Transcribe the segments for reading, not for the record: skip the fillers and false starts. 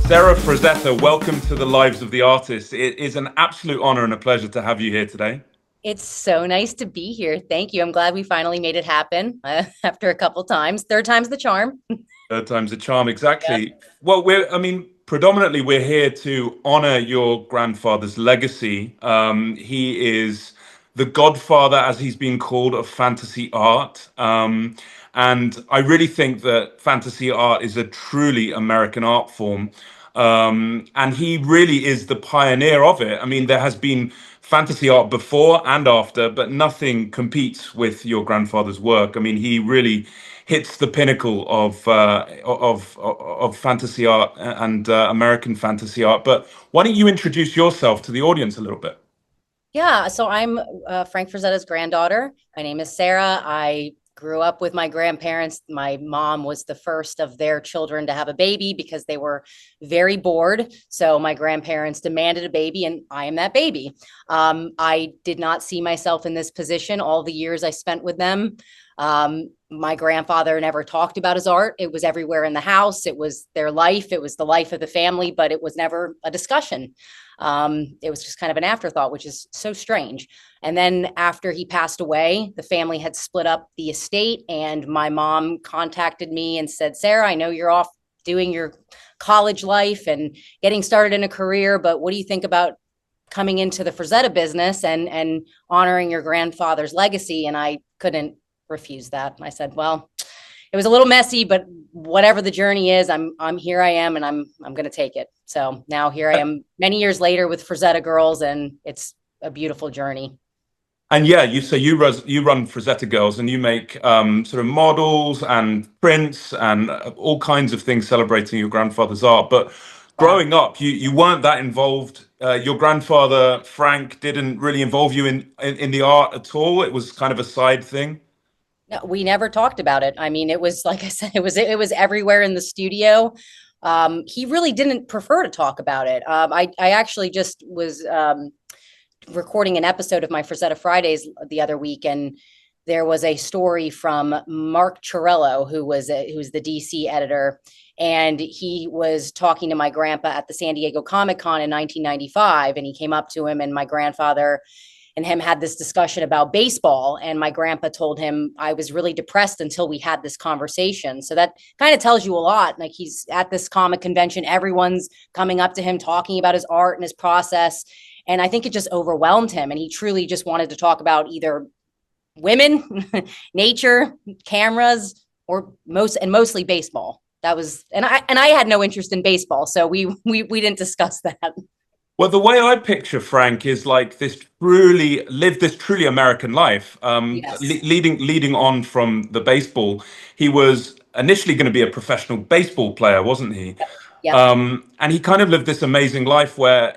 Sara Frazetta, welcome to the Lives of the Artists. It is an absolute honor and a pleasure to have you here today. It's so nice to be here. Thank you. I'm glad we finally made it happen after a couple times. Third time's the charm. Third time's a charm, Yeah. exactly. Well, predominantly we're here to honor your grandfather's legacy. He is the godfather, as he's been called, of fantasy art. And I really think that fantasy art is a truly American art form. And he really is the pioneer of it. I mean, there has been fantasy art before and after, but nothing competes with your grandfather's work. I mean, he really hits the pinnacle of fantasy art and American fantasy art. But why don't you introduce yourself to the audience a little bit? Yeah. So I'm Frank Frazetta's granddaughter. My name is Sara. I grew up with my grandparents. My mom was the first of their children to have a baby because they were very bored. So my grandparents demanded a baby, and I am that baby. I did not see myself in this position all the years I spent with them. My grandfather never talked about his art. It was everywhere in the house. It was their life. It was the life of the family, but it was never a discussion. It was just kind of an afterthought, which is so strange. And then after he passed away, the family had split up the estate, and my mom contacted me and said, Sara, I know you're off doing your college life and getting started in a career, but what do you think about coming into the Frazetta business and honoring your grandfather's legacy? And I couldn't refuse that. I said, well, it was a little messy, but whatever the journey is, I'm here. I am, and I'm going to take it. So now here I am, many years later with Frazetta Girls, and it's a beautiful journey. And yeah, you run Frazetta Girls, and you make sort of models and prints and all kinds of things celebrating your grandfather's art. But Yeah. growing up, you weren't that involved. Your grandfather Frank didn't really involve you in the art at all. It was kind of a side thing. No, we never talked about it. I mean, it was like I said, it was everywhere in the studio. He really didn't prefer to talk about it. I actually just was recording an episode of my Frazetta Fridays the other week, and there was a story from Mark Chiarello, who's the DC editor, and he was talking to my grandpa at the San Diego Comic Con in 1995, and he came up to him, and my grandfather and him had this discussion about baseball, and my grandpa told him I was really depressed until we had this conversation. So that kind of tells you a lot. Like, he's at this comic convention, everyone's coming up to him talking about his art and his process, and I think it just overwhelmed him, and he truly just wanted to talk about either women, nature, cameras, or mostly baseball. That was, and I had no interest in baseball, so we didn't discuss that. Well, the way I picture Frank is like this truly American life. Yes. Leading on from the baseball, he was initially going to be a professional baseball player, wasn't he? Yep. And he kind of lived this amazing life where,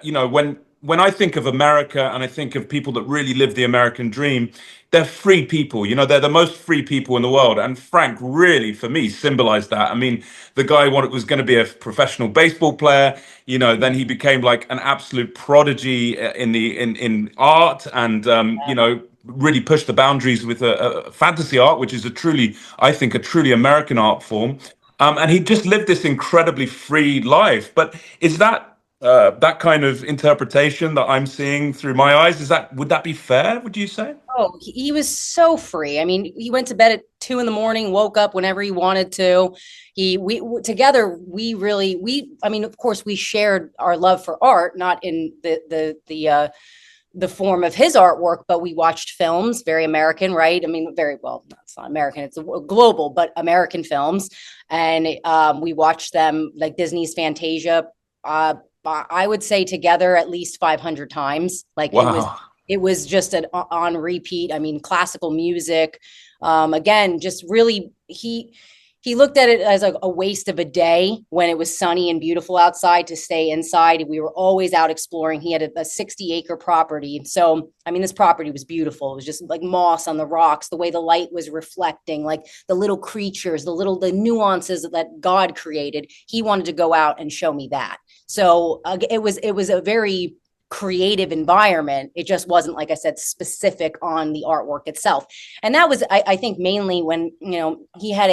when I think of America and I think of people that really live the American dream, they're free people. They're the most free people in the world. And Frank really, for me, symbolized that. I mean, the guy was going to be a professional baseball player. Then he became like an absolute prodigy in art, and really pushed the boundaries with a fantasy art, which is I think, a truly American art form. And he just lived this incredibly free life. But is that kind of interpretation that I'm seeing through my eyes? Would that be fair? Would you say? Oh, he was so free. I mean, he went to bed at 2 in the morning, woke up whenever he wanted to. Together, I mean, of course, we shared our love for art, not in the form of his artwork, but we watched films, very American, right? I mean, very well, it's not American, it's global, but American films. And we watched them like Disney's Fantasia. I would say together at least 500 times. Like, Wow. it was just an on repeat. I mean, classical music. Again, just really, he looked at it as a waste of a day when it was sunny and beautiful outside to stay inside. We were always out exploring. He had a 60-acre property. So, I mean, this property was beautiful. It was just like moss on the rocks, the way the light was reflecting, like the little creatures, the nuances that God created. He wanted to go out and show me that. So it was a very creative environment. It just wasn't, like I said, specific on the artwork itself. And that was, I think, mainly when, he had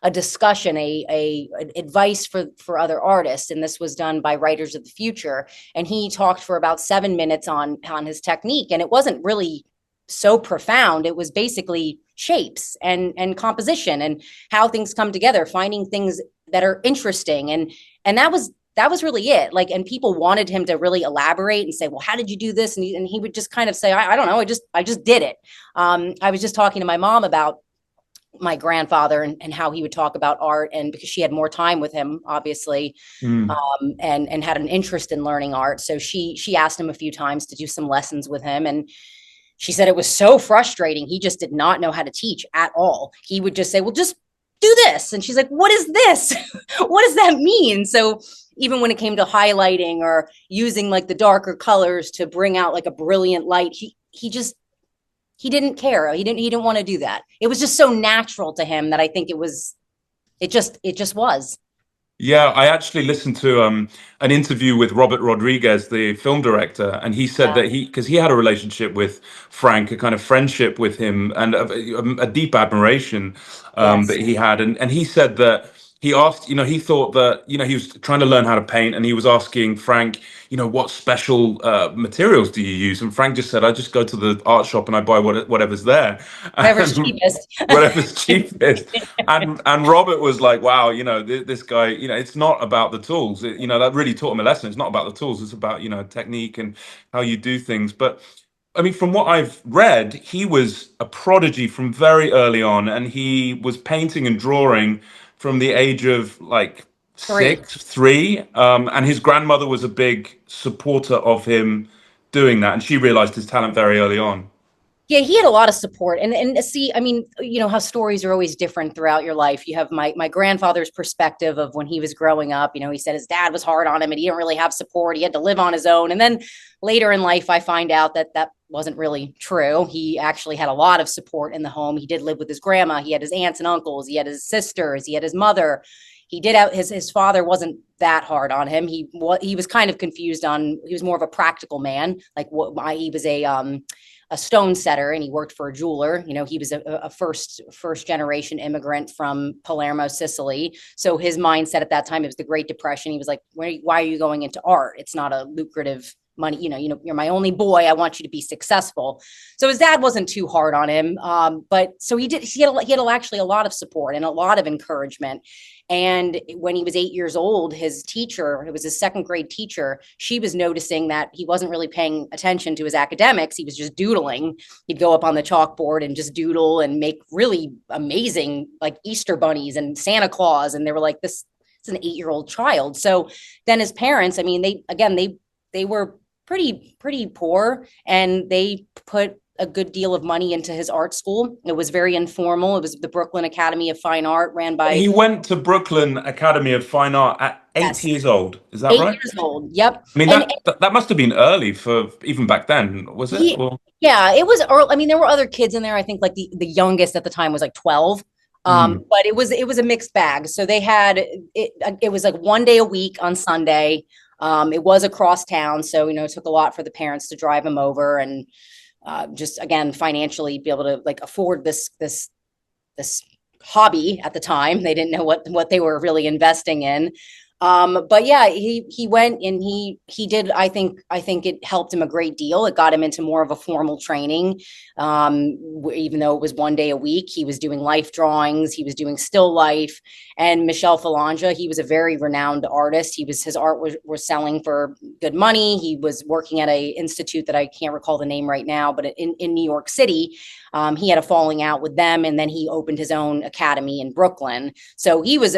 a discussion, a advice for other artists, and this was done by Writers of the Future. And he talked for about 7 minutes on his technique, and it wasn't really so profound. It was basically shapes and composition and how things come together, finding things that are interesting, and that was really it. Like, and people wanted him to really elaborate and say, well, how did you do this? And he would just kind of say, I don't know. I just did it. I was just talking to my mom about my grandfather and how he would talk about art, and because she had more time with him, obviously, and had an interest in learning art. So she asked him a few times to do some lessons with him. And she said it was so frustrating. He just did not know how to teach at all. He would just say, well, just do this. And she's like, what is this? What does that mean? So even when it came to highlighting or using like the darker colors to bring out like a brilliant light, he didn't care. He didn't want to do that. It was just so natural to him that I think it just was. Yeah, I actually listened to an interview with Robert Rodriguez, the film director, and he said Yeah. that because he had a relationship with Frank, a kind of friendship with him, and a deep admiration Yes. that he had, and he said that he asked, he thought that, he was trying to learn how to paint, and he was asking Frank, what special materials do you use? And Frank just said, I just go to the art shop and I buy whatever's there, Whatever's and cheapest. whatever's cheapest. And Robert was like, wow, this guy, it's not about the tools. That really taught him a lesson. It's not about the tools. It's about, technique and how you do things. But I mean, from what I've read, he was a prodigy from very early on, and he was painting and drawing from the age of like Three. six, three. And his grandmother was a big supporter of him doing that, and she realized his talent very early on. Yeah, he had a lot of support. And see, I mean, how stories are always different throughout your life. You have my grandfather's perspective of when he was growing up. He said his dad was hard on him and he didn't really have support. He had to live on his own. And then later in life, I find out that that wasn't really true. He actually had a lot of support in the home. He did live with his grandma. He had his aunts and uncles. He had his sisters. He had his mother. He did have his father wasn't that hard on him. He was kind of confused on, he was more of a practical man. Like he was a stone setter, and he worked for a jeweler. He was a first generation immigrant from Palermo, Sicily. So his mindset at that time, it was the Great Depression. He was like, why are you going into art? It's not a lucrative money. You're my only boy. I want you to be successful. So his dad wasn't too hard on him. But so he had actually a lot of support and a lot of encouragement. And when he was 8 years old, his teacher, it was his second grade teacher, she was noticing that he wasn't really paying attention to his academics. He was just doodling. He'd go up on the chalkboard and just doodle and make really amazing, like Easter bunnies and Santa Claus. And they were like, this is an 8-year-old child. So then his parents, I mean, they were pretty poor, and they put a good deal of money into his art school. It was very informal. It was the Brooklyn Academy of Fine Art, ran by. He went to Brooklyn Academy of Fine Art at 8 Yes. years old. Is that 8 right? years old. Yep. I mean, And that must have been early for even back then, was it? Or, yeah, it was early. I mean, there were other kids in there. I think like the youngest at the time was like 12. But it was a mixed bag. So they had it was like one day a week on Sunday. It was across town, so it took a lot for the parents to drive him over, and just again financially be able to like afford this hobby at the time. They didn't know what they were really investing in. But yeah, he went and he did. I think it helped him a great deal. It got him into more of a formal training. Even though it was one day a week, he was doing life drawings. He was doing still life. And Michel Falanga, he was a very renowned artist. His art was selling for good money. He was working at a institute that I can't recall the name right now, but in New York City. He had a falling out with them, and then he opened his own academy in Brooklyn. So he was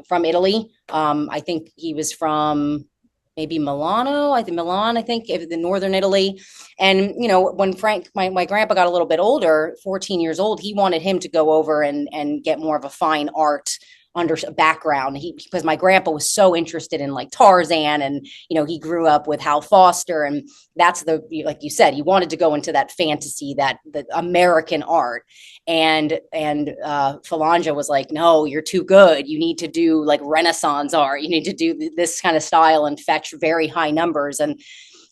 from Italy. I think he was from maybe Milano. I think Milan, the northern Italy. And, when Frank, my grandpa got a little bit older, 14 years old, he wanted him to go over and get more of a fine art under background. Because my grandpa was so interested in like Tarzan, and he grew up with Hal Foster, and that's like you said, he wanted to go into that fantasy, that the American art. And Falange was like, no, you're too good. You need to do like Renaissance art. You need to do this kind of style and fetch very high numbers. And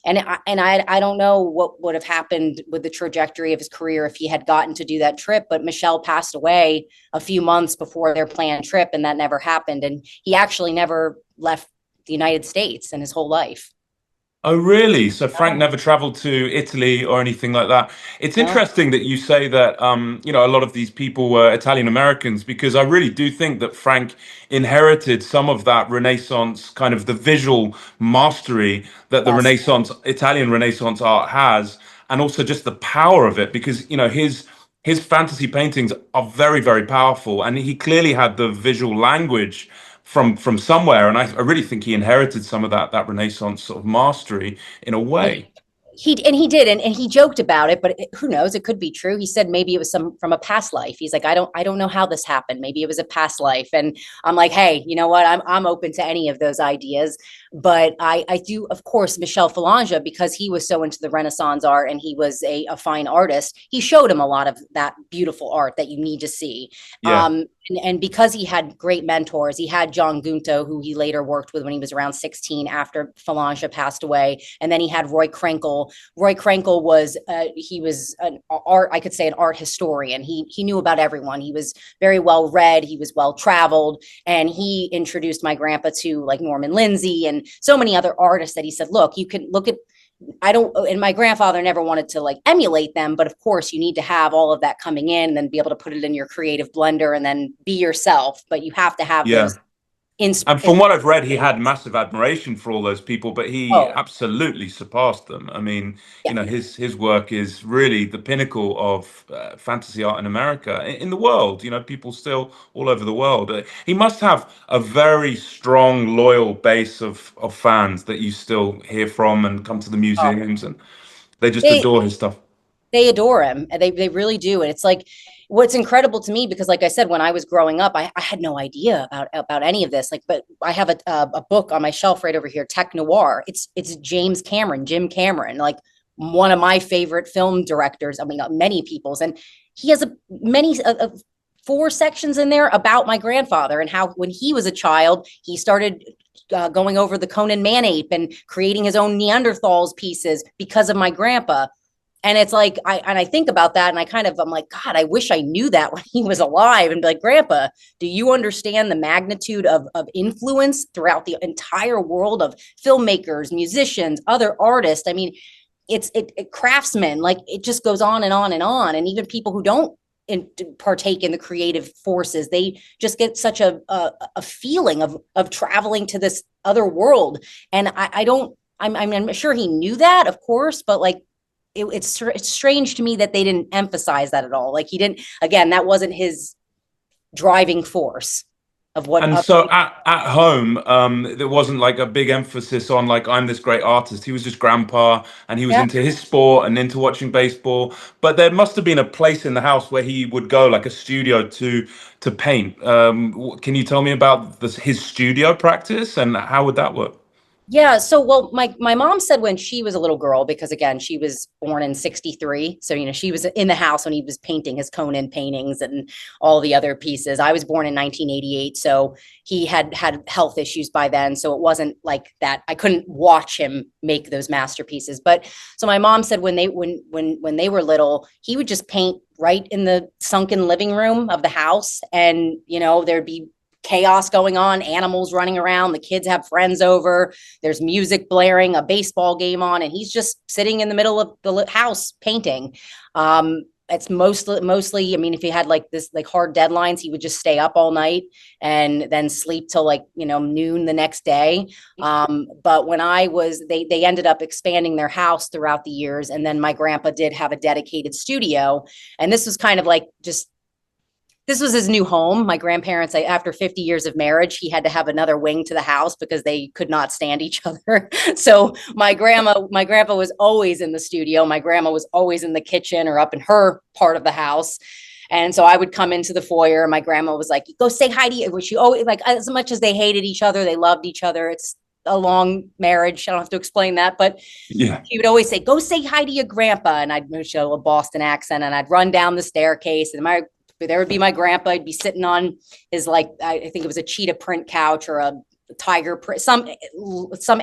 I don't know what would have happened with the trajectory of his career if he had gotten to do that trip. But Michelle passed away a few months before their planned trip, and that never happened. And he actually never left the United States in his whole life. Oh, really? So Frank No, never traveled to Italy or anything like that. It's no, interesting that you say that, a lot of these people were Italian Americans, because I really do think that Frank inherited some of that Renaissance, kind of the visual mastery that the yes. Renaissance, Italian Renaissance art has, and also just the power of it, because, his fantasy paintings are very, very powerful, and he clearly had the visual language from somewhere, and I really think he inherited some of that Renaissance sort of mastery in a way. He did, and he joked about it, but who knows? It could be true. He said maybe it was some from a past life. He's like, I don't know how this happened. Maybe it was a past life. And I'm like, hey, you know what? I'm open to any of those ideas. But I do, of course, Michel Falange, because he was so into the Renaissance art and he was a fine artist. He showed him a lot of that beautiful art that you need to see. Yeah. And because he had great mentors, he had John Gunto, who he later worked with when he was around 16 after Falange passed away. And then he had Roy Krenkel. Roy Krenkel was he was an art, I could say, an art historian. He knew about everyone. He was very well read. He was well traveled, and he introduced my grandpa to like Norman Lindsay and so many other artists that he said, look, you can look at. I don't, and my grandfather never wanted to like emulate them, but of course you need to have all of that coming in and then be able to put it in your creative blender and then be yourself. But you have to have Yeah. those And from what I've read, he had massive admiration for all those people, but he oh absolutely surpassed them. I mean, yeah. his work is really the pinnacle of fantasy art in America, in the world. People still all over the world. He must have a very strong, loyal base of fans that you still hear from and come to the Oh, museums, and they just they adore his stuff. they adore him. They really do. And it's like what's incredible to me, because like I said, when I was growing up, I had no idea about any of this. Like, but I have a book on my shelf right over here, Tech Noir. It's Jim Cameron, like one of my favorite film directors. I mean, many people's, and he has many four sections in there about my grandfather and how when he was a child, he started going over the Conan man ape and creating his own Neanderthals pieces because of my grandpa. And it's like I think about that, and I'm like, God, I wish I knew that when he was alive, and be like, Grandpa, do you understand the magnitude of influence throughout the entire world of filmmakers, musicians, other artists? I mean, it craftsmen, like it just goes on and on and on. And even people who don't partake in the creative forces, they just get such a feeling of traveling to this other world. And I don't, I'm sure he knew that, of course, but like it's strange to me that they didn't emphasize that at all. Like he didn't, again, that wasn't his driving force of what And other so people. at home, there wasn't like a big emphasis on like I'm this great artist. He was just grandpa, and he was Yeah. into his sport and into watching baseball. But there must have been a place in the house where he would go, like a studio to paint. Can you tell me about his studio practice and how would that work? Yeah, so well, my mom said when she was a little girl, because again, she was born in 63. So, she was in the house when he was painting his Conan paintings and all the other pieces. I was born in 1988, so he had health issues by then. So it wasn't like that. I couldn't watch him make those masterpieces. But so my mom said when they were little, he would just paint right in the sunken living room of the house. And, there'd be chaos going on, animals running around, the kids have friends over, there's music blaring, a baseball game on, and he's just sitting in the middle of the house painting. It's mostly, I mean, if he had like this, like hard deadlines, he would just stay up all night and then sleep till like, noon the next day. But when they ended up expanding their house throughout the years. And then my grandpa did have a dedicated studio. And this was kind of like this was his new home. My grandparents, after 50 years of marriage, he had to have another wing to the house because they could not stand each other. So my grandpa was always in the studio. My grandma was always in the kitchen or up in her part of the house. And so I would come into the foyer and my grandma was like, go say hi to you. She always, like, as much as they hated each other, they loved each other. It's a long marriage. I don't have to explain that, but Yeah. she would always say, go say hi to your grandpa. And I'd show a Boston accent and I'd run down the staircase and there would be my grandpa. I'd be sitting on his, like, I think it was a cheetah print couch or a tiger print, some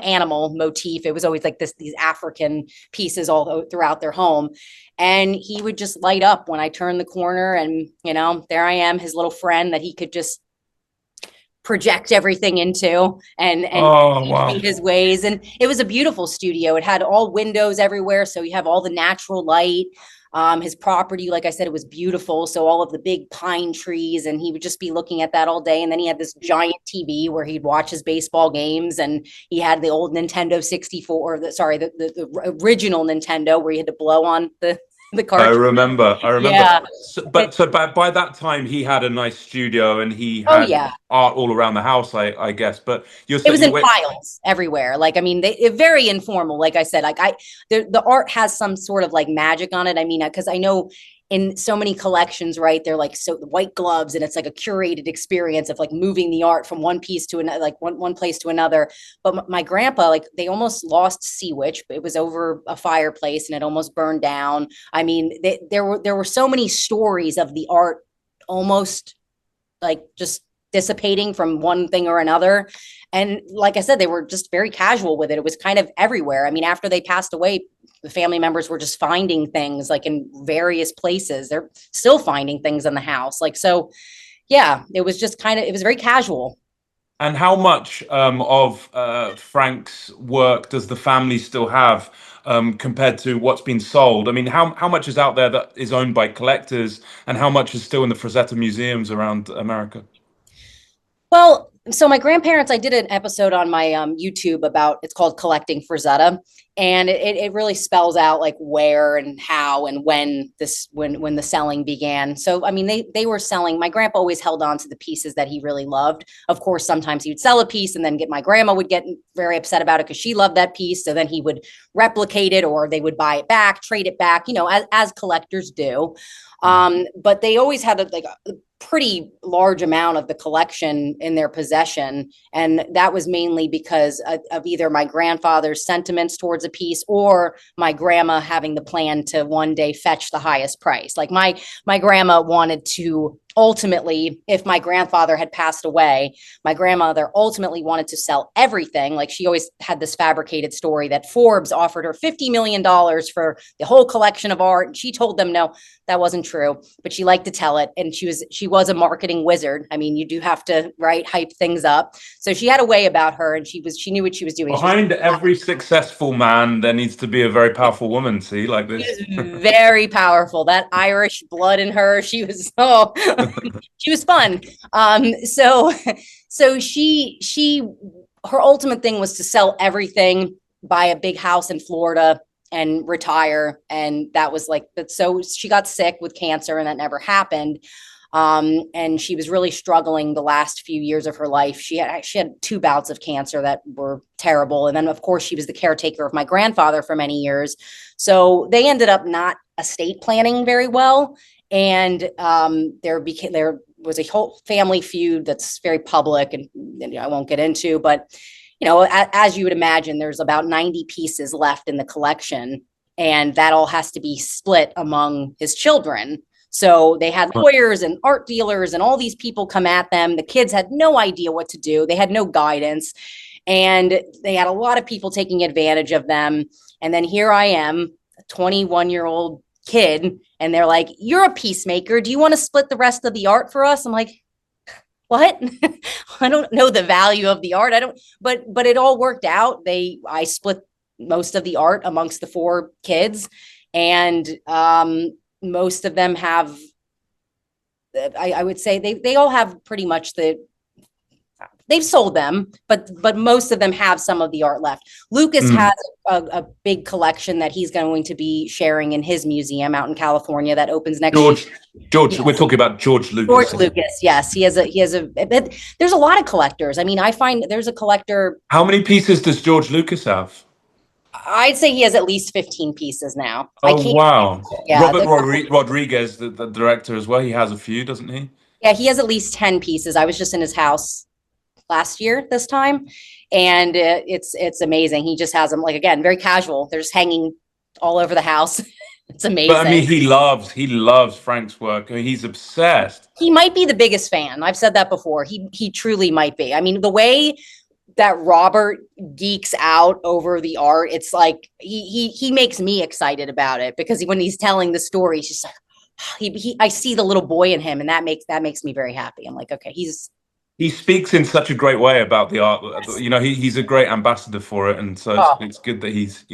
animal motif. It was always like these African pieces all throughout their home. And he would just light up when I turned the corner and, there I am, his little friend that he could just project everything into and Oh, teach wow. me his ways. And it was a beautiful studio. It had all windows everywhere. So you have all the natural light. His property, like I said, it was beautiful. So all of the big pine trees, and he would just be looking at that all day. And then he had this giant TV where he'd watch his baseball games, and he had the old Nintendo 64, the original Nintendo where you had to blow on the I cartridge. remember. Yeah. So by that time he had a nice studio and he Oh had yeah. art all around the house, I guess. But you're It saying was in piles everywhere. Like, I mean, very informal. Like I said, like the art has some sort of like magic on it. I mean, because I know in so many collections, right, they're like, so the white gloves, and it's like a curated experience of like moving the art from one piece to another, like one place to another. But my grandpa, like, they almost lost Sea Witch. It was over a fireplace and it almost burned down. I mean, there were so many stories of the art almost like just dissipating from one thing or another. And like I said, they were just very casual with it. It was kind of everywhere. I mean, after they passed away, the family members were just finding things like in various places. They're still finding things in the house. Like, so yeah, it was just it was very casual. And how much of Frank's work does the family still have compared to what's been sold? I mean, how much is out there that is owned by collectors, and how much is still in the Frazetta museums around America? Well, so my grandparents, I did an episode on my YouTube about, it's called Collecting Frazetta. And it really spells out like where and how and when when the selling began. So, I mean, they were selling, my grandpa always held on to the pieces that he really loved. Of course, sometimes he would sell a piece and then my grandma would get very upset about it because she loved that piece. So then he would replicate it, or they would buy it back, trade it back, as collectors do. But they always had a pretty large amount of the collection in their possession. And that was mainly because of either my grandfather's sentiments towards a piece or my grandma having the plan to one day fetch the highest price. Like my grandma wanted to ultimately, if my grandfather had passed away, my grandmother ultimately wanted to sell everything. Like, she always had this fabricated story that Forbes offered her $50 million for the whole collection of art. And she told them, no, that wasn't true, but she liked to tell it. And she was a marketing wizard. I mean, you do have to, right, hype things up. So she had a way about her, and she knew what she was doing. Behind every successful man, there needs to be a very powerful woman. See, like this. She was very powerful. That Irish blood in her. She was she was fun. So her ultimate thing was to sell everything, buy a big house in Florida, and retire. And that was like that. So she got sick with cancer, and that never happened. And she was really struggling the last few years of her life. She had 2 bouts of cancer that were terrible. And then, of course, she was the caretaker of my grandfather for many years. So they ended up not estate planning very well. And there was a whole family feud that's very public, and I won't get into, but as you would imagine, there's about 90 pieces left in the collection, and that all has to be split among his children. So they had lawyers and art dealers and all these people come at them. The kids had no idea what to do. They had no guidance, and they had a lot of people taking advantage of them. And then here I am, a 21-year-old kid, and they're like, you're a peacemaker. Do you want to split the rest of the art for us? I'm like, what? I don't know the value of the art. But it all worked out. I split most of the art amongst the 4 kids, and most of them have, I would say they all have pretty much they've sold them, but most of them have some of the art left. Lucas has a big collection that he's going to be sharing in his museum out in California that opens next year. George, we're talking about George Lucas. George Lucas, yes, he has a. There's a lot of collectors. I mean, I find there's a collector. How many pieces does George Lucas have? I'd say he has at least 15 pieces now. I Oh can't, wow. yeah, Robert Rodriguez, the director as well. He has a few, doesn't he? yeah, he has at least 10 pieces. I was just in his house last year this time, and it's amazing. He just has them, like, again, very casual. They're just hanging all over the house. It's But I mean, amazing. he loves Frank's work. I mean, he's obsessed. He might be the biggest fan. I've said that before. He truly might be. I mean, the way that Robert geeks out over the art, it's like he makes me excited about it, because when he's telling the story, he's just like, I see the little boy in him, and that makes me very happy. I'm like, okay, He speaks in such a great way about the art. yes. You know, he's a great ambassador for it, and so Oh, it's good that he's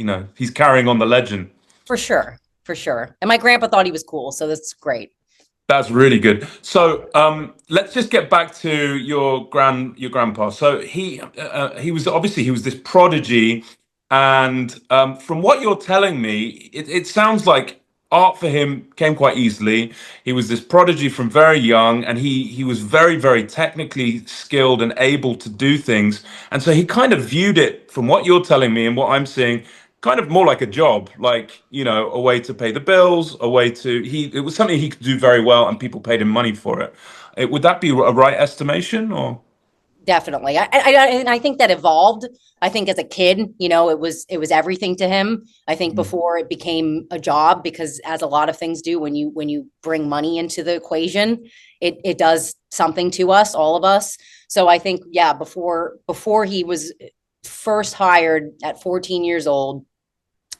carrying on the legend. for sure, for sure. And my grandpa thought he was cool, so that's great. That's really good. So let's just get back to your grandpa. So he was obviously he was this prodigy, and from what you're telling me, it sounds like art for him came quite easily. He was this prodigy from very young, and he was very very technically skilled and able to do things. And so he kind of viewed it, from what you're telling me and what I'm seeing, kind of more like a job, like, a way to pay the bills, a way to he it was something he could do very well, and people paid him money for it. Would that be a right estimation, or? Definitely. And I think that evolved. I think as a kid, it was everything to him. I think Mm. before it became a job, because as a lot of things do, when you bring money into the equation, it does something to us, all of us. So I think, yeah, before he was first hired at 14 years old,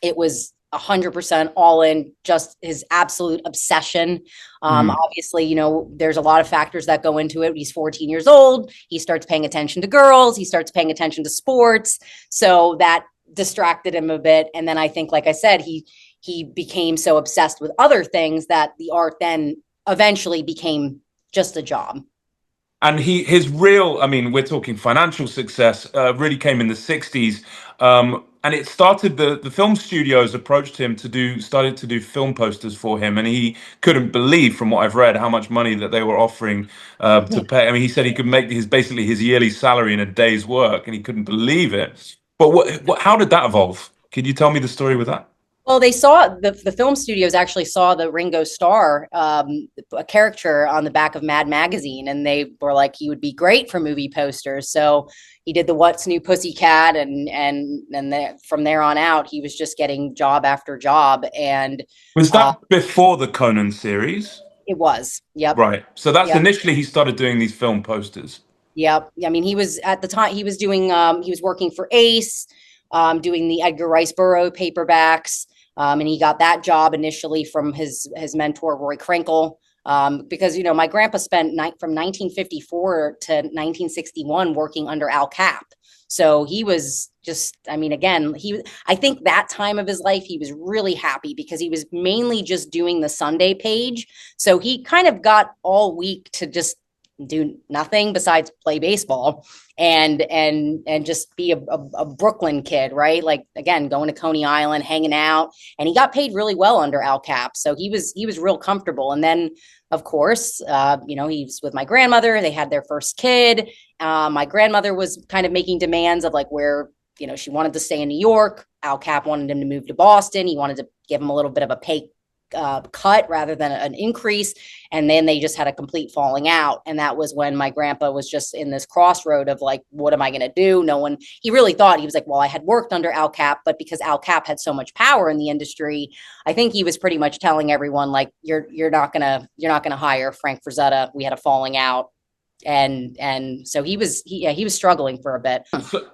it was 100% all in, just his absolute obsession. Mm. Obviously, there's a lot of factors that go into it. He's 14 years old. He starts paying attention to girls. He starts paying attention to sports. So that distracted him a bit. And then I think, like I said, he became so obsessed with other things that the art then eventually became just a job. And his real, I mean, we're talking financial success, really came in the 60s. And it started, the film studios approached him started to do film posters for him. And he couldn't believe, from what I've read, how much money that they were offering to pay. I mean, he said he could make basically his yearly salary in a day's work, and he couldn't believe it. But how did that evolve? Can you tell me the story with that? Well, they saw the film studios actually saw the Ringo Starr a caricature on the back of Mad Magazine, and they were like, he would be great for movie posters. So he did the What's New Pussycat, and from there on out, he was just getting job after job, and Was uh, that before the Conan series? it was, yep, Right. So that's yep. initially he started doing these film posters. Yep. I mean, he was at the time he was doing he was working for Ace, doing the Edgar Rice Burroughs paperbacks. And he got that job initially from his mentor Roy Krinkle. Because my grandpa spent from 1954 to 1961 working under Al Cap. So he was just, I mean, again, I think that time of his life, he was really happy because he was mainly just doing the Sunday page. So he kind of got all week to just do nothing besides play baseball and just be a Brooklyn kid, right? Like, again, going to Coney Island, hanging out, and he got paid really well under Al Cap. So he was real comfortable. And then, of course, he was with my grandmother. They had their first kid. My grandmother was kind of making demands of, like, where, she wanted to stay in New York. Al Cap wanted him to move to Boston. He wanted to give him a little bit of a pay cut rather than an increase. And then they just had a complete falling out. And that was when my grandpa was just in this crossroad of, like, what am I going to do? He really thought, he was like, well, I had worked under Al Cap, but because Al Cap had so much power in the industry, I think he was pretty much telling everyone, like, you're not going to hire Frank Frazetta. We had a falling out. And so he was struggling for a bit.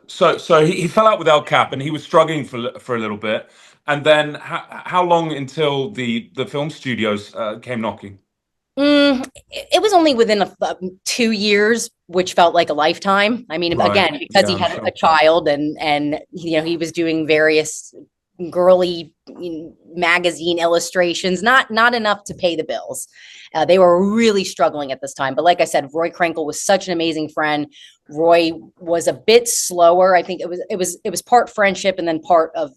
So he fell out with El Cap, and he was struggling for a little bit. And then how long until the film studios came knocking? It was only within 2 years, which felt like a lifetime. I mean, Right. again, because Yeah, he I'm had a sure. child, and he was doing various girly magazine illustrations, not enough to pay the bills. They were really struggling at this time. But like I said, Roy Krinkle was such an amazing friend. Roy was a bit slower. I think it was part friendship and then part of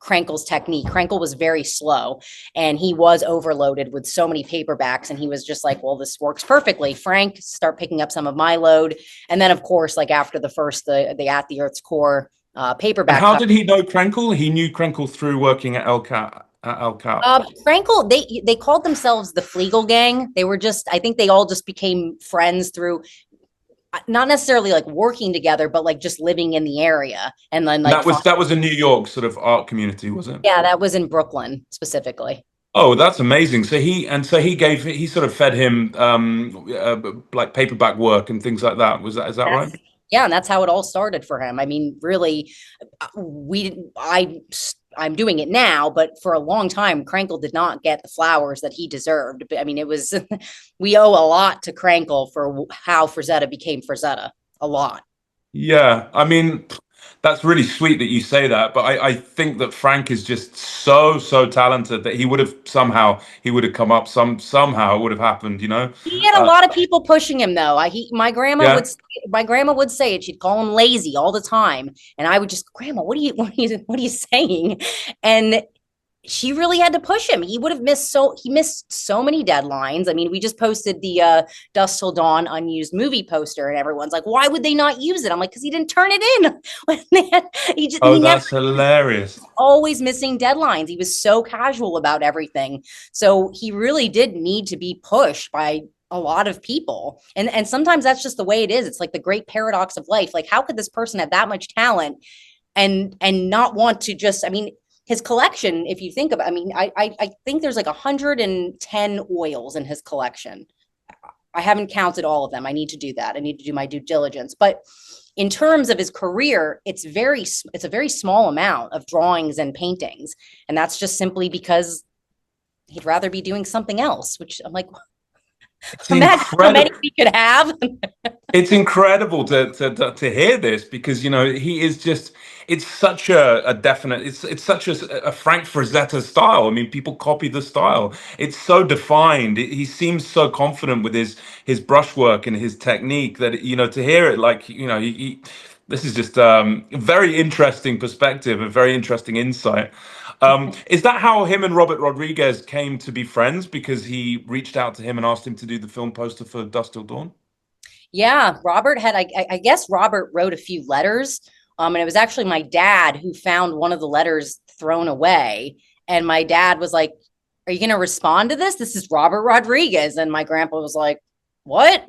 Krenkel's technique. Krenkel was very slow, and he was overloaded with so many paperbacks, and he was just like, well, this works perfectly. Frank, start picking up some of my load. And then, of course, like after the first, the At the Earth's Core, And paperback how cover. did he know Krenkel? He knew Krenkel through working at El Cap. Frankel, they called themselves the Flegel Gang. They were just, I think they all just became friends through not necessarily like working together, but like just living in the area. And then And like, that was a New York sort of art community, was it? yeah, that was in Brooklyn specifically. Oh, that's amazing. So he sort of fed him like paperback work and things like that. Is that right? That's yeah, and that's how it all started for him. I mean, really, we I'm doing it now, but for a long time, Krankel did not get the flowers that he deserved. I mean, it was we owe a lot to Krankel for how Frazetta became Frazetta. A lot. Yeah, I mean, that's really sweet that you say that, but I think that Frank is just so talented that he would have come up somehow it would have happened, you know? He had a Uh, lot of people pushing him though. yeah. My grandma would say it. She'd call him lazy all the time, and I would just, Grandma, what are you saying? And she really had to push him. He missed so many deadlines. I mean, we just posted the Dusk Till Dawn unused movie poster, and everyone's like, "Why would they not use it?" I'm like, "Because he didn't turn it in." Oh, He never that's hilarious. always missing deadlines. He was so casual about everything. So he really did need to be pushed by a lot of people. And sometimes that's just the way it is. It's like the great paradox of life. Like, how could this person have that much talent and not want to just, I mean, his collection, if you think about, I mean, I think there's like 110 oils in his collection. I haven't counted all of them. I need to do that. I need to do my due diligence. But in terms of his career, it's a very small amount of drawings and paintings, and that's just simply because he'd rather be doing something else. Which I'm like, It's imagine how many incredible. we could have. It's incredible to hear this because you know he is just it's such a definite it's such a Frank Frazetta style. I mean, people copy the style. It's so defined. He seems so confident with his brushwork and his technique that you know to hear it like you know this is just a very interesting perspective, a very interesting insight. Is that how him and Robert Rodriguez came to be friends? Because he reached out to him and asked him to do the film poster for Dust Till Dawn? Yeah, Robert had, I guess Robert wrote a few letters. And it was actually my dad who found one of the letters thrown away. And my dad was like, "Are you going to respond to this? This is Robert Rodriguez." And my grandpa was like, "What?"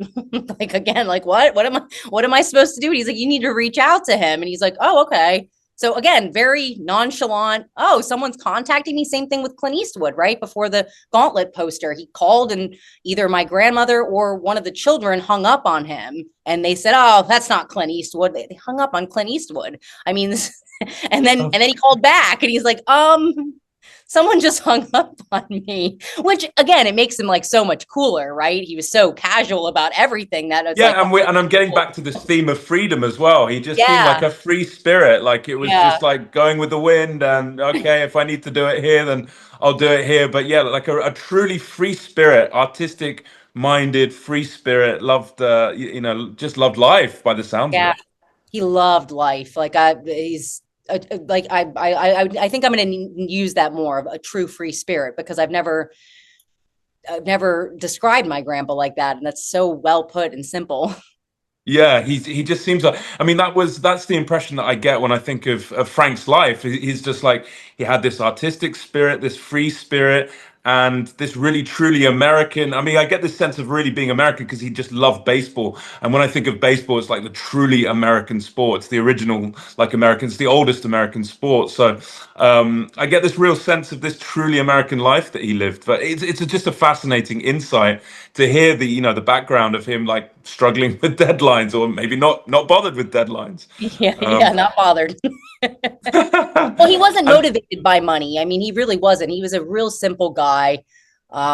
Like, again, like, what am I supposed to do? And he's like, "You need to reach out to him." And he's like, "Oh, okay." So again, very nonchalant. Oh, someone's contacting me. Same thing with Clint Eastwood, right? Before the Gauntlet poster, he called and either my grandmother or one of the children hung up on him and they said, "Oh, that's not Clint Eastwood." They hung up on Clint Eastwood. I mean, and then he called back and he's like, someone just hung up on me, which again, it makes him like so much cooler, right? He was so casual about everything that it's like, Yeah, and I'm getting back to this theme of freedom as well. He just seemed like yeah, a free spirit, like it was yeah, just like going with the wind. And okay, if I need to do it here, then I'll do it here. But yeah, like a truly free spirit, artistic minded, free spirit. Loved, you know, just loved life by the sounds of yeah. it. He loved life. He's like I think I'm going to use that more of a true free spirit because I've never described my grandpa like that, and that's so well put and simple. Yeah, he just seems like I mean that's the impression that I get when I think of Frank's life. He's just like he had this artistic spirit, this free spirit, and this really truly American. I mean, I get this sense of really being American because he just loved baseball. And when I think of baseball, it's like the truly American sport. It's the original like American, it's the oldest American sport. So I get this real sense of this truly American life that he lived. But it's just a fascinating insight to hear the you know the background of him like struggling with deadlines or maybe not bothered with deadlines. Yeah, Um, yeah, not bothered. Well, he wasn't and motivated by money. I mean, he really wasn't. He was a real simple guy.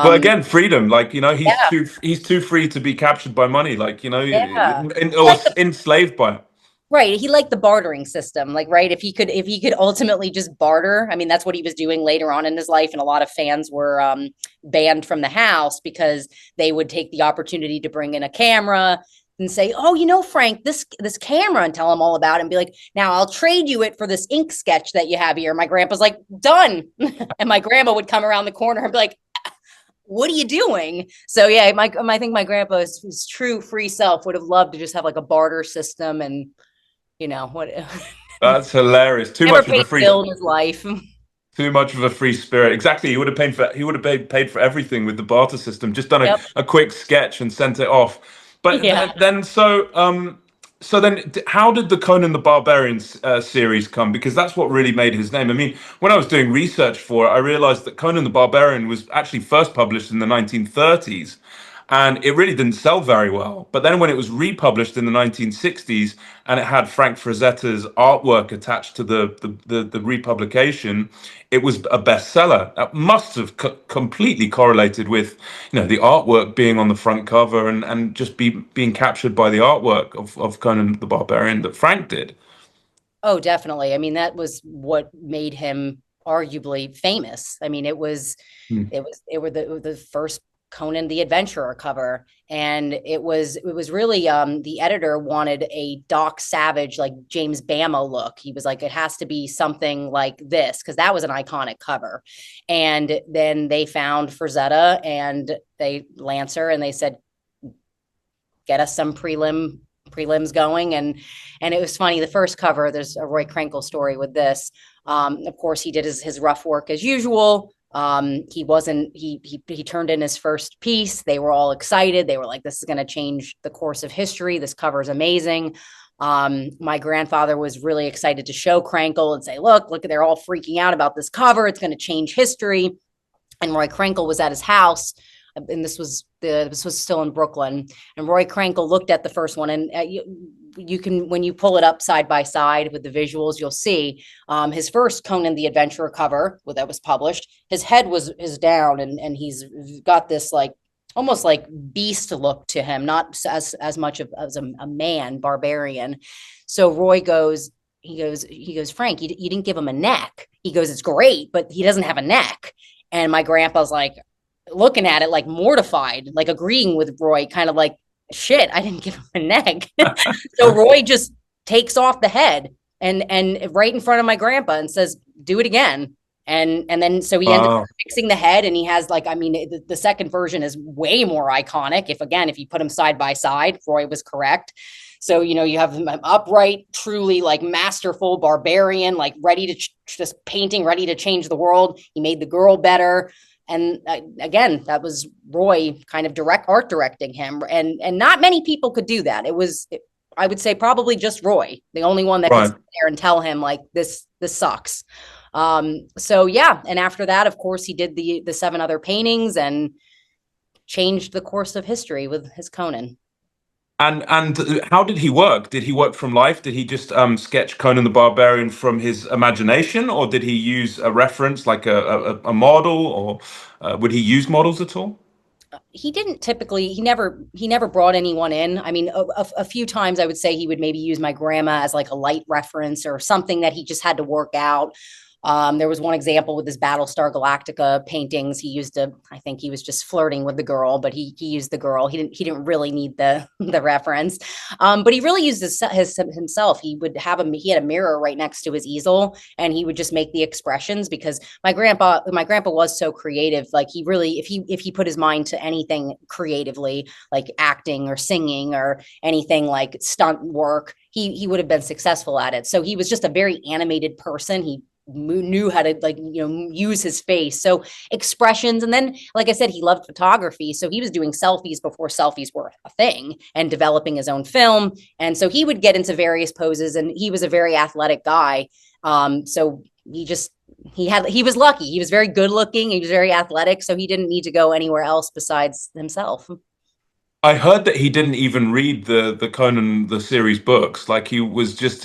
but Um, again, freedom, like you know, yeah, he's too free to be captured by money, like you know, yeah. or Like the enslaved by it. Right. He liked the bartering system. Like, right. If he could ultimately just barter, I mean, that's what he was doing later on in his life. And a lot of fans were banned from the house because they would take the opportunity to bring in a camera and say, "Oh, you know, Frank, this camera," and tell him all about it and be like, "Now I'll trade you it for this ink sketch that you have here." My grandpa's like, "Done." And my grandma would come around the corner and be like, "What are you doing?" So yeah, I think my grandpa, his true free self, would have loved to just have like a barter system and you know what That's hilarious. Never paid a bill in his life. Too much of a free spirit. Exactly. He would have paid for everything with the barter system. Just done Yep. a quick sketch and sent it off. But Yeah. how did the Conan the Barbarian series come? Because that's what really made his name. I mean, when I was doing research for it, I realized that Conan the Barbarian was actually first published in the 1930s. And it really didn't sell very well. But then when it was republished in the 1960s and it had Frank Frazetta's artwork attached to the republication, it was a bestseller. That must have completely correlated with, the artwork being on the front cover and just being captured by the artwork of Conan the Barbarian that Frank did. Oh, definitely. I mean, that was what made him arguably famous. I mean, Hmm. it were the first Conan the Adventurer cover, and it was really the editor wanted a Doc Savage like James Bama look. He was like, it has to be something like this because that was an iconic cover. And then they found Frazetta and they Lancer, and they said, get us some prelims going. And it was funny, the first cover, there's a Roy Krenkel story with this. Of course he did his rough work as usual. He wasn't he turned in his first piece. They were all excited. They were like, this is going to change the course of history. This cover is amazing. My grandfather was really excited to show Krenkel and say, look, they're all freaking out about this cover. It's going to change history. And Roy Krenkel was at his house, and this was still in Brooklyn. And Roy Krenkel looked at the first one, and you can, when you pull it up side by side with the visuals, you'll see his first Conan the Adventurer cover that was published. His head is down, and he's got this like almost like beast look to him, not as much as a man barbarian. So Roy goes. He goes, Frank, you didn't give him a neck. He goes, it's great, but he doesn't have a neck. And my grandpa's like looking at it like mortified, like agreeing with Roy, kind of like, shit, I didn't give him a neck. So Roy just takes off the head and right in front of my grandpa and says, do it again. And then so he ended up fixing the head, and he has like, I mean, the second version is way more iconic. If you put them side by side, Roy was correct. So, you have him upright, truly like masterful barbarian, like ready to just painting, ready to change the world. He made the girl better. And again, that was Roy kind of art directing him. And not many people could do that. I would say probably just Roy, the only one that could sit there and tell him like, this sucks. So yeah. And after that, of course, he did the 7 other paintings and changed the course of history with his Conan. And how did he work? Did he work from life? Did he just sketch Conan the Barbarian from his imagination, or did he use a reference like a model, or would he use models at all? He didn't typically, he never brought anyone in. I mean, a few times I would say he would maybe use my grandma as like a light reference or something that he just had to work out. There was one example with his Battlestar Galactica paintings. I think he was just flirting with the girl, but he used the girl. He didn't really need the reference. But he really used his himself. He had a mirror right next to his easel, and he would just make the expressions because my grandpa was so creative. Like he really, if he put his mind to anything creatively, like acting or singing or anything like stunt work, he would have been successful at it. So he was just a very animated person. He knew how to use his face, so expressions. And then, like I said, he loved photography, so he was doing selfies before selfies were a thing and developing his own film. And so he would get into various poses, and he was a very athletic guy. So he was lucky. He was very good looking, he was very athletic, so he didn't need to go anywhere else besides himself. I heard that he didn't even read the Conan the series books. Like he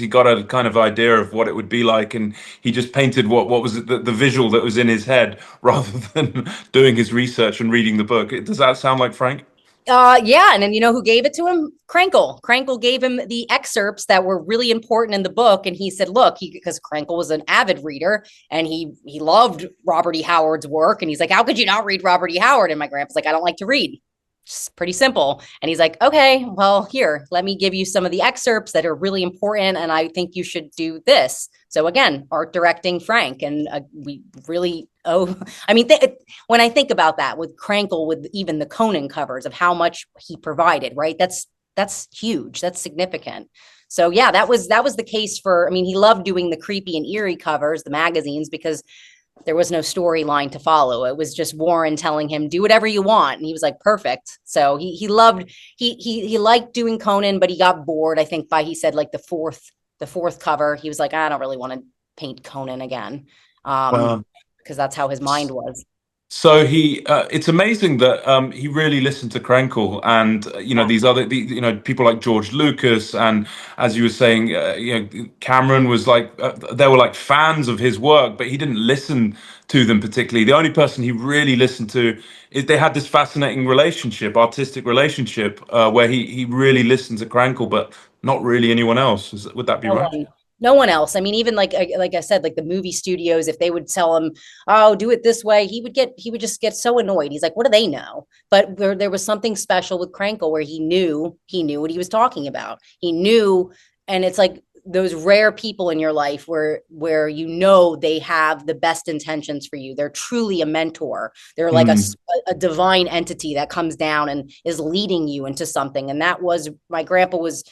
got a kind of idea of what it would be like, and he just painted what was it, the visual that was in his head rather than doing his research and reading the book. Does that sound like Frank? Yeah, and then you know who gave it to him? Krenkel. Krenkel gave him the excerpts that were really important in the book, and he said, "Look, because Krenkel was an avid reader, and he loved Robert E. Howard's work, and he's like, how could you not read Robert E. Howard?" And my grandpa's like, "I don't like to read." Just pretty simple. And he's like, okay, well, here, let me give you some of the excerpts that are really important, and I think you should do this. So again, art directing Frank, and we really I mean, when I think about that with Krenkel, with even the Conan covers of how much he provided, right? That's that's huge. That's significant. So yeah, that was the case for, I mean, he loved doing the creepy and eerie covers, the magazines, because there was no storyline to follow. It was just Warren telling him, do whatever you want. And he was like, perfect. So he loved, he liked doing Conan, but he got bored, I think, by, he said, like the fourth cover. He was like, I don't really want to paint Conan again. Um, Wow. because that's how his mind was. So it's amazing that he really listened to Krenkel and Yeah. these people like George Lucas and, as you were saying, Cameron was like they were like fans of his work, but he didn't listen to them particularly. The only person he really listened to is they had this fascinating relationship, artistic relationship, where he really listened to Krenkel, but not really anyone else. Would that be No right? one, no one else. I mean, even like I said, like the movie studios, if they would tell him, "Oh, do it this way," he would just get so annoyed. He's like, "What do they know?" But there was something special with Krankel where he knew what he was talking about. He knew, and it's like those rare people in your life where they have the best intentions for you. They're truly a mentor. They're like Mm. a divine entity that comes down and is leading you into something. And that was, my grandpa was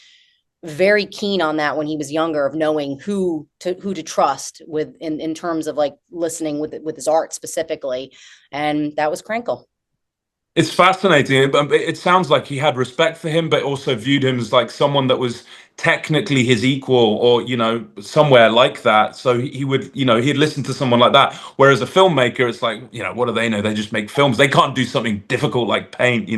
very keen on that when he was younger, of knowing who to trust with, in terms of like listening with his art specifically. And that was Krenkel. It's fascinating. It sounds like he had respect for him, but also viewed him as like someone that was technically his equal, or somewhere like that. So he would, he'd listen to someone like that. Whereas a filmmaker, it's like, what do they know? They just make films. They can't do something difficult like paint.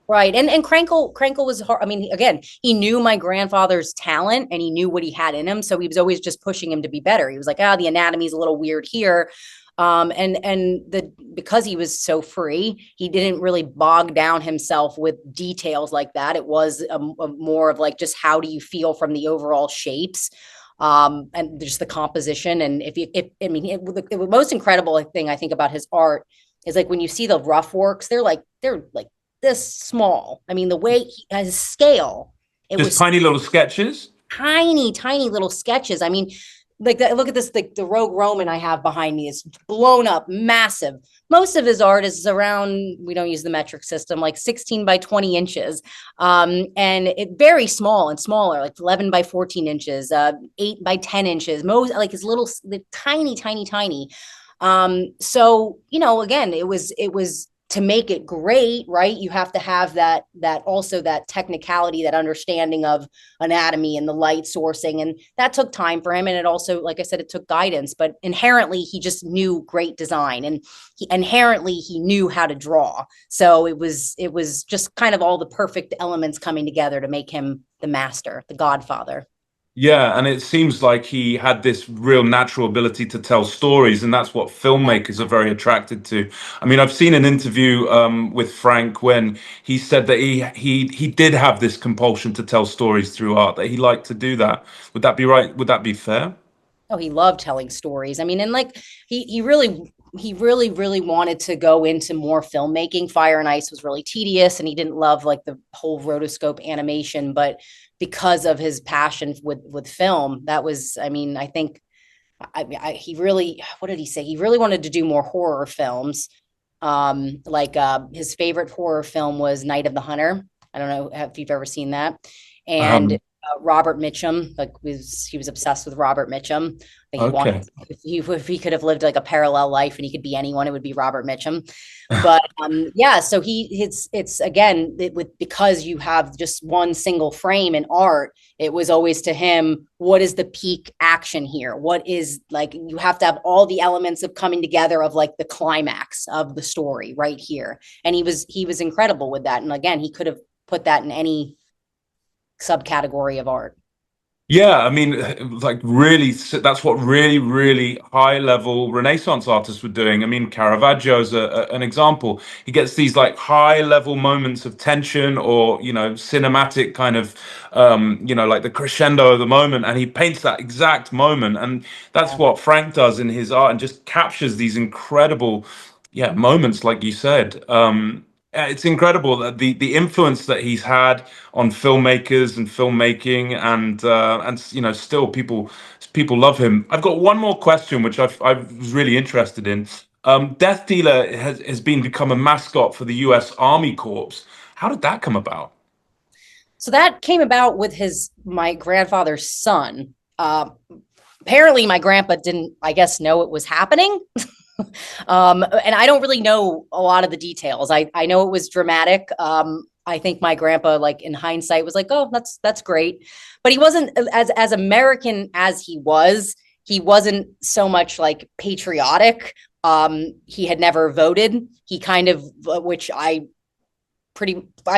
Right. And Krenkel was hard. I mean, again, he knew my grandfather's talent and he knew what he had in him. So he was always just pushing him to be better. He was like, the anatomy's a little weird here. And because he was so free, he didn't really bog down himself with details like that. It was a more of like, just how do you feel from the overall shapes, and just the composition. And if I mean, the most incredible thing I think about his art is like when you see the rough works, they're like this small. I mean, the way he has scale, it Just was tiny little sketches. tiny, tiny little sketches. I mean, like look at this, like the Rogue Roman I have behind me is blown up, massive. Most of his art is around, we don't use the metric system, like 16 by 20 inches. And it very small and smaller, like 11 by 14 inches, 8 by 10 inches, most like his little, tiny, tiny, tiny. So, again, it was to make it great, right? You have to have that also that technicality, that understanding of anatomy and the light sourcing. And that took time for him. And it also, like I said, it took guidance, but inherently he just knew great design, and he knew how to draw. So it was just kind of all the perfect elements coming together to make him the master, the Godfather. Yeah, and it seems like he had this real natural ability to tell stories, and that's what Yeah. filmmakers are very attracted to. I mean, I've seen an interview with Frank when he said that he did have this compulsion to tell stories through art, that he liked to do that. Would that be right? Would that be fair? Oh, he loved telling stories. I mean, and like he really wanted to go into more filmmaking. Fire and Ice was really tedious, and he didn't love like the whole rotoscope animation. But because of his passion with film, that was, I mean, I think he really, what did he say? He really wanted to do more horror films. Like his favorite horror film was Night of the Hunter. I don't know if you've ever seen that. And Um, Robert Mitchum, like he was obsessed with Robert Mitchum. I think he wanted, okay. if he could have lived like a parallel life and he could be anyone, it would be Robert Mitchum. But yeah, so it's again, because you have just one single frame in art, it was always to him, what is the peak action here? What is, like, you have to have all the elements of coming together of like the climax of the story right here. And he was incredible with that. And again, he could have put that in any subcategory of art. Yeah, I mean, like really, that's what really, really high level Renaissance artists were doing. I mean, Caravaggio's an example. He gets these like high level moments of tension, or, cinematic kind of, like the crescendo of the moment, and he paints that exact moment. And that's Yeah. what Frank does in his art, and just captures these incredible, yeah, moments, like you said. Yeah, it's incredible that the influence that he's had on filmmakers and filmmaking, and still people love him. I've got one more question which I was really interested in. Death Dealer has become a mascot for the U.S. Army Corps. How did that come about? So that came about with my grandfather's son. Apparently my grandpa didn't, I guess, know it was happening. And I don't really know a lot of the details. I know it was dramatic. I think my grandpa, like in hindsight, was like, "Oh, that's great," but he wasn't as American as he was. He wasn't so much like patriotic. He had never voted. He kind of, which I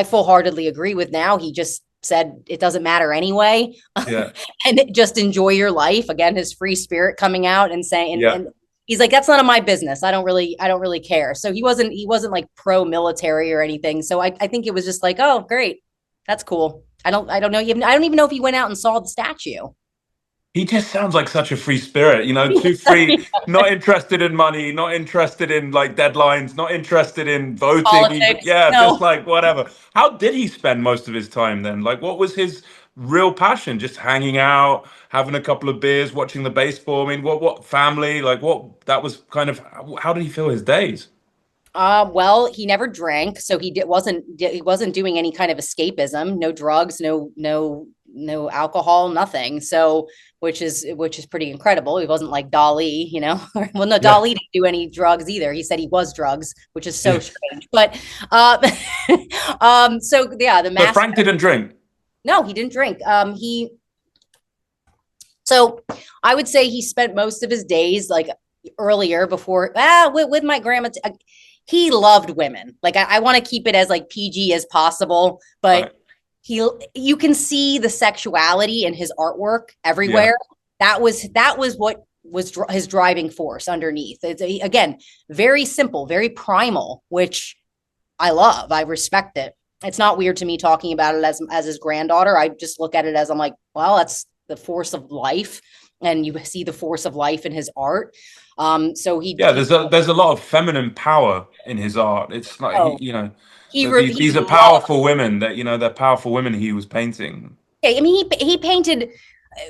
full heartedly agree with now. He just said it doesn't matter anyway, Yeah. and just enjoy your life. Again, his free spirit coming out and saying, Yeah. and he's like, that's none of my business. I don't really care. So he wasn't like pro military or anything. So I think it was just like, oh, great, that's cool. I don't know. I don't even know if he went out and saw the statue. He just sounds like such a free spirit, too free, not interested in money, not interested in like deadlines, not interested in voting, even. Politics. Yeah, just No. like whatever. How did he spend most of his time then? Like, what was his real passion? Just hanging out, having a couple of beers, watching the baseball. I mean, what family? Like, what that was kind of. How did he fill his days? Well, he never drank, so he wasn't doing any kind of escapism, no drugs, no alcohol, nothing. So, which is pretty incredible. He wasn't like Dali, you know. Well, no, Yeah, Dali didn't do any drugs either. He said he was drugs, which is so yeah. strange. But so yeah, the But master. Frank didn't drink. No, he didn't drink. So I would say he spent most of his days like earlier before with my grandma. He loved women. Like I want to keep it as like PG as possible, but Right. you can see the sexuality in his artwork Yeah. everywhere. That was what was his driving force underneath. Again, very simple, very primal, which I love. I respect it. It's not weird to me talking about it as his granddaughter. I just look at it as I'm like, well, that's the force of life, and you see the force of life in his art. So Yeah, there's a lot of feminine power in his art. It's like oh these he are loved. powerful women that they're powerful women he was painting. I mean, he painted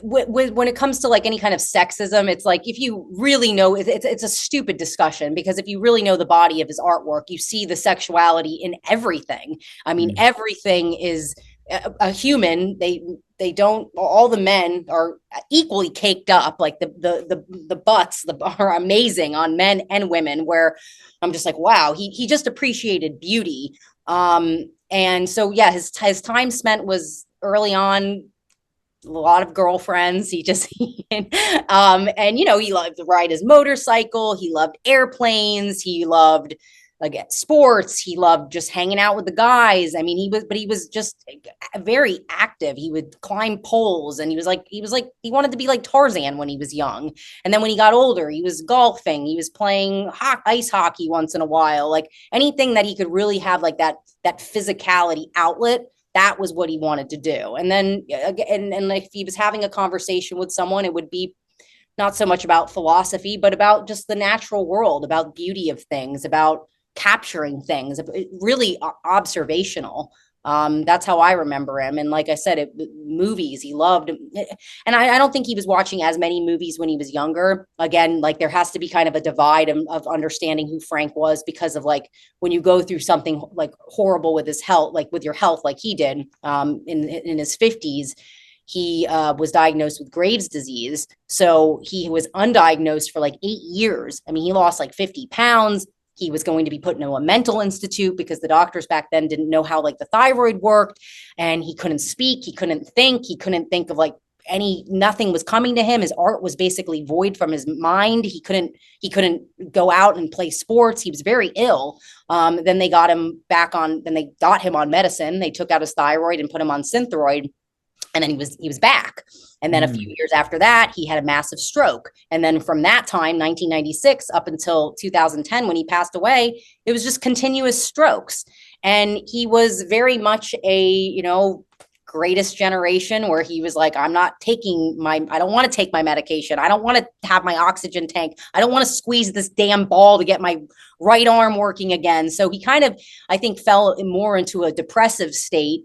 when it comes to like any kind of sexism, it's like if you really know, it's a stupid discussion because if you really know the body of his artwork, you see the sexuality in everything. I mean, Mm. everything is a human. They don't. All the men are equally caked up. Like the butts are amazing on men and women. Where I'm just like, wow, he just appreciated beauty. And so yeah, his time spent was early on a lot of girlfriends. He just, and he loved to ride his motorcycle. He loved airplanes. He loved again sports. He loved just hanging out with the guys. I mean, he was just very active. He would climb poles, and he wanted to be like Tarzan when he was young. And then when he got older, he was golfing. He was playing ice hockey once in a while. Like anything that he could really have like that physicality outlet, that was what he wanted to do. And then and if he was having a conversation with someone, it would be not so much about philosophy, but about just the natural world, about beauty of things, about capturing things, really observational. That's how I remember him. And like I said, movies he loved, and I don't think he was watching as many movies when he was younger. Again, like there has to be kind of a divide of understanding who Frank was because of like when you go through something like horrible with his health, like with your health, like he did in his 50s. He was diagnosed with Graves' disease. So he was undiagnosed for like 8 years. I mean, he lost like 50 pounds. He was going to be put into a mental institute because the doctors back then didn't know how like the thyroid worked, and he couldn't speak. He couldn't think of like nothing was coming to him. His art was basically void from his mind. He couldn't go out and play sports. He was very ill. Then they got him on medicine. They took out his thyroid and put him on Synthroid, and then he was back. And then a few Mm. years after that, he had a massive stroke. And then from that time, 1996 up until 2010, when he passed away, it was just continuous strokes. And he was very much greatest generation, where he was like, I don't want to take my medication. I don't want to have my oxygen tank. I don't want to squeeze this damn ball to get my right arm working again. So he kind of, I think, fell more into a depressive state,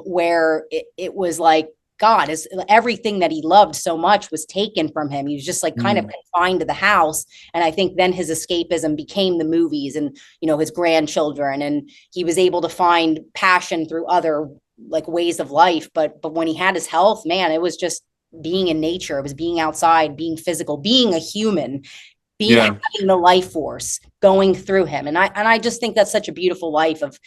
where it was like, God, everything that he loved so much was taken from him. He was just like kind of Mm. confined to the house. And I think then his escapism became the movies and, his grandchildren. And he was able to find passion through other like ways of life. But when he had his health, man, it was just being in nature. It was being outside, being physical, being a human, being Yeah. having the life force going through him. And I just think that's such a beautiful life of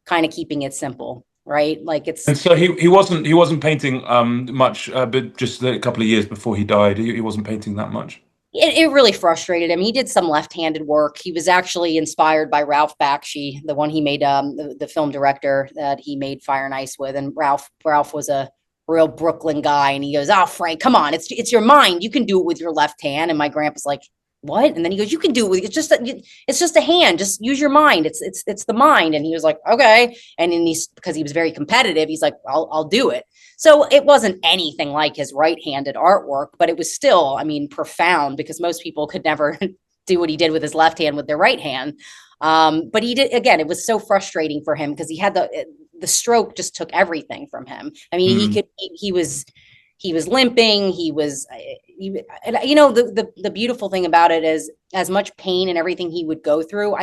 kind of keeping it simple, right? Like it's And so he wasn't painting much, but just a couple of years before he died, he wasn't painting that much. it really frustrated him. He did some left-handed work. He was actually inspired by Ralph Bakshi, the one he made, the film director that he made Fire and Ice with. And Ralph was a real Brooklyn guy, and he goes, "Oh, Frank, come on, it's your mind. You can do it with your left hand." And my grandpa's like, "What?" And then he goes, "You can do it with it's just a hand. Just use your mind. It's the mind." And he was like, "Okay." And then he's, because he was very competitive, he's like, "I'll do it." So it wasn't anything like his right-handed artwork, but it was still, I mean, profound, because most people could never do what he did with his left hand with their right hand. But he did, again, it was so frustrating for him because he had the stroke just took everything from him. I mean, Mm. he was limping. And, you know, the beautiful thing about it is, as much pain and everything he would go through,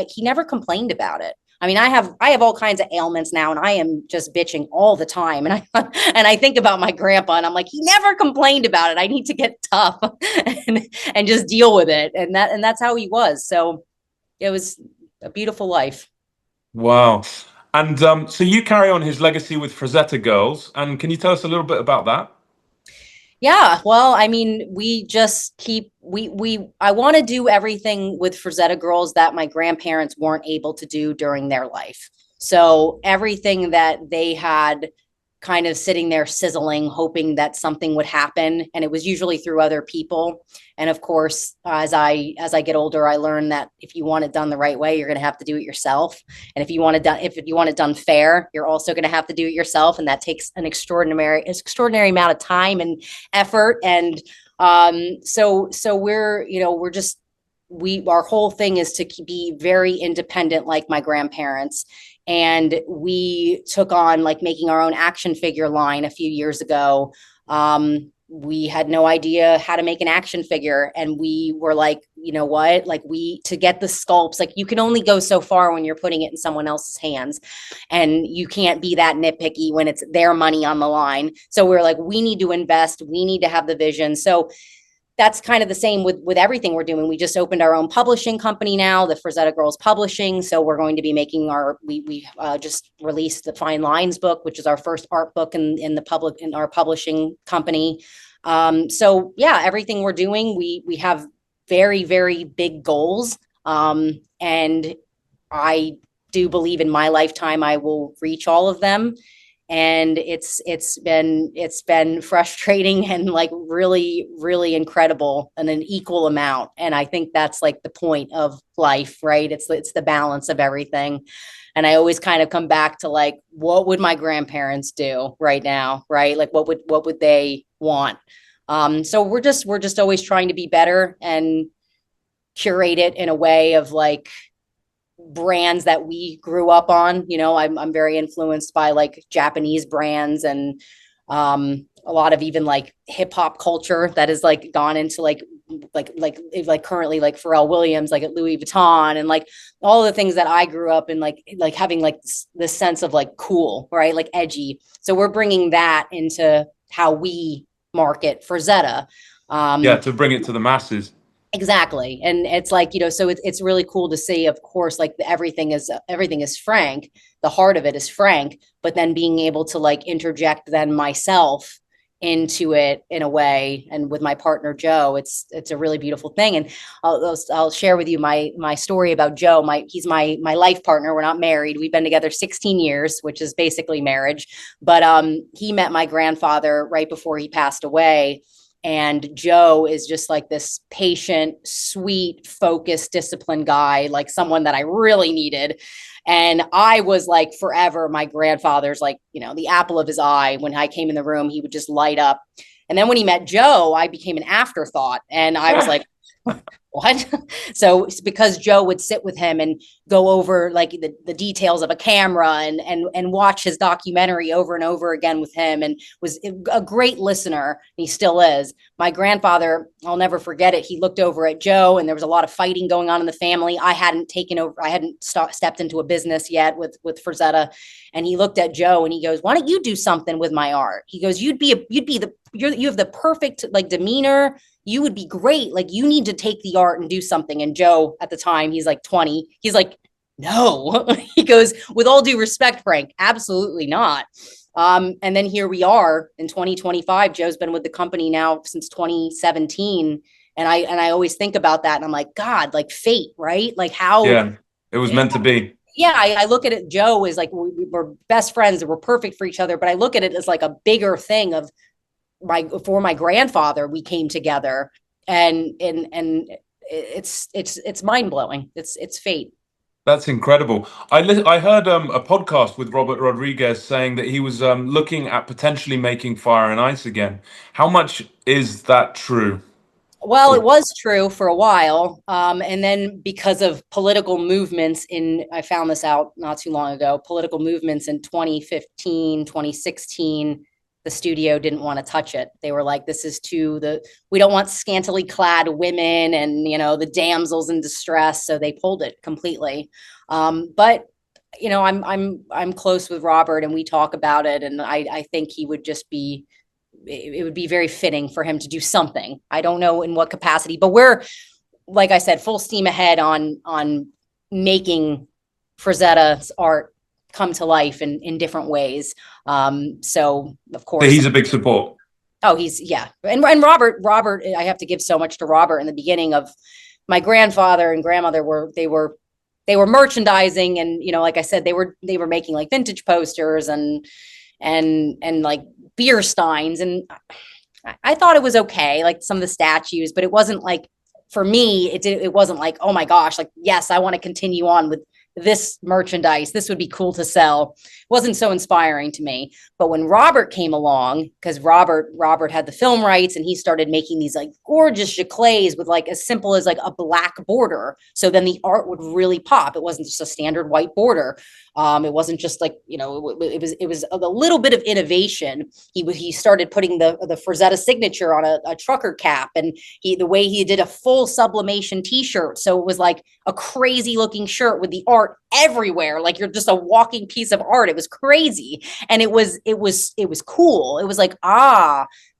he never complained about it. I mean, I have all kinds of ailments now, and I am just bitching all the time. And I think about my grandpa, and I'm like, he never complained about it. I need to get tough and just deal with it. And that's how he was. So it was a beautiful life. Wow. And so you carry on his legacy with Frazetta Girls, and can you tell us a little bit about that? Yeah, well, I mean, we just keep we I want to do everything with Frazetta Girls that my grandparents weren't able to do during their life. So everything that they had kind of sitting there sizzling, hoping that something would happen, and it was usually through other people. And of course, as I get older, I learned that if you want it done the right way, you're going to have to do it yourself. And if you want it done fair, you're also going to have to do it yourself, and that takes an extraordinary amount of time and effort. And so we're, we're just, our whole thing is to be very independent, like my grandparents. And we took on like making our own action figure line a few years ago. We had no idea how to make an action figure, and we were like, you know what, like, to get the sculpts, like, you can only go so far when you're putting it in someone else's hands, and you can't be that nitpicky when it's their money on the line. So we're like, we need to invest, we need to have the vision. So that's kind of the same with everything we're doing. We just opened our own publishing company now, the Frazetta Girls Publishing. So we're going to be making we just released the Fine Lines book, which is our first art book in our publishing company. So yeah, everything we're doing, we have very, very big goals. And I do believe in my lifetime I will reach all of them. And it's been frustrating and like really, really incredible in an equal amount. And I think that's like the point of life, right? It's the balance of everything. And I always kind of come back to like, what would my grandparents do right now, right? Like, what would they want? So we're just always trying to be better and curate it in a way of like brands that we grew up on. I'm very influenced by like Japanese brands, and a lot of even like hip hop culture that has like gone into like currently like Pharrell Williams, like at Louis Vuitton, and like all the things that I grew up in, like having like this sense of like cool, right? Like edgy. So we're bringing that into how we market for Zeta. Yeah, to bring it to the masses. Exactly. And it's like, so it's really cool to see, of course, like everything is Frank. The heart of it is Frank, but then being able to like interject then myself into it in a way. And with my partner, Joe, it's a really beautiful thing. And I'll share with you my story about Joe. He's my life partner. We're not married. We've been together 16 years, which is basically marriage. But he met my grandfather right before he passed away. And Joe is just like this patient, sweet, focused, disciplined guy, like someone that I really needed. And I was like forever my grandfather's, like, the apple of his eye. When I came in the room, he would just light up. And then when he met Joe, I became an afterthought. And I was like, what? So it's because Joe would sit with him and go over like the details of a camera and watch his documentary over and over again with him, and was a great listener. He still is. My grandfather, I'll never forget it. He looked over at Joe, and there was a lot of fighting going on in the family. I hadn't taken over. I hadn't stepped into a business yet with Frazetta, and he looked at Joe and he goes, "Why don't you do something with my art?" He goes, you have the perfect like demeanor, you would be great. Like, you need to take the art and do something." And Joe, at the time, he's like 20. He's like, "No." He goes, "With all due respect, Frank, absolutely not." And then here we are in 2025. Joe's been with the company now since 2017. And I always think about that. And I'm like, God, like fate, right? Like how, Yeah, it was meant to be. yeah, I look at it. Joe is like, we're best friends and we're perfect for each other. But I look at it as like a bigger thing of for my grandfather, we came together, and it's mind blowing. It's fate. That's incredible. I heard a podcast with Robert Rodriguez saying that he was looking at potentially making Fire and Ice again. How much is that true? Well, it Or was true for a while. And then because of political movements I found this out not too long ago, political movements in 2015, 2016, the studio didn't want to touch it. They were like, this is we don't want scantily clad women and, the damsels in distress. So they pulled it completely. But I'm close with Robert and we talk about it. And I think he would just be, it would be very fitting for him to do something. I don't know in what capacity, but we're, like I said, full steam ahead on making Frazetta's art come to life in different ways. So of course, he's a big support. oh, yeah. And Robert, I have to give so much to Robert in the beginning of my grandfather and grandmother they were merchandising, and like I said, they were making like vintage posters and like beer steins, and I thought it was okay, like some of the statues, but it wasn't like, for me, it wasn't like, oh my gosh, like, yes, I want to continue on with this merchandise. This would be cool to sell. It wasn't so inspiring to me. But when Robert came along, because Robert had the film rights, and he started making these like gorgeous giclées with like as simple as like a black border. So then the art would really pop. It wasn't just a standard white border. It wasn't just like, it was a little bit of innovation. He started putting the Frazetta signature on a trucker cap, and the way he did a full sublimation t-shirt. So it was like a crazy looking shirt with the art everywhere. Like you're just a walking piece of art. It was crazy. And it was cool. It was like,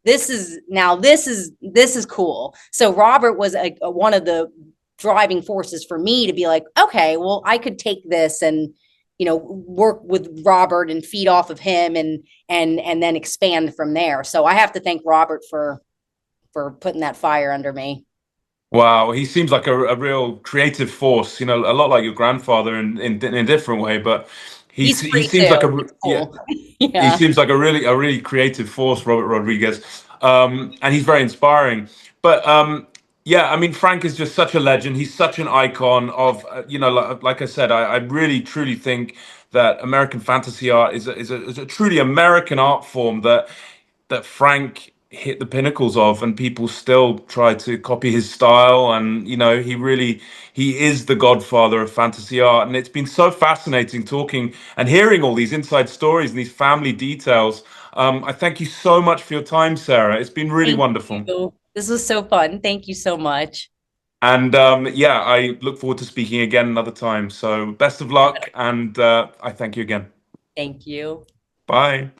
this is cool. So Robert was one of the driving forces for me to be like, okay, well, I could take this and work with Robert and feed off of him and then expand from there. So I have to thank Robert for putting that fire under me. Wow, he seems like a real creative force, a lot like your grandfather in a different way, but He's he free seems too. like It's yeah, cool. he Yeah. seems like a really creative force, Robert Rodriguez, and he's very inspiring. But yeah, I mean, Frank is just such a legend. He's such an icon of, like I said, I really truly think that American fantasy art is a truly American art form that Frank hit the pinnacles of, and people still try to copy his style. And he is the godfather of fantasy art. And it's been so fascinating talking and hearing all these inside stories and these family details. I thank you so much for your time, Sarah. It's been really Thank wonderful. you. This was so fun. Thank you so much. And yeah, I look forward to speaking again another time. So best of luck, and I thank you again. Thank you. Bye.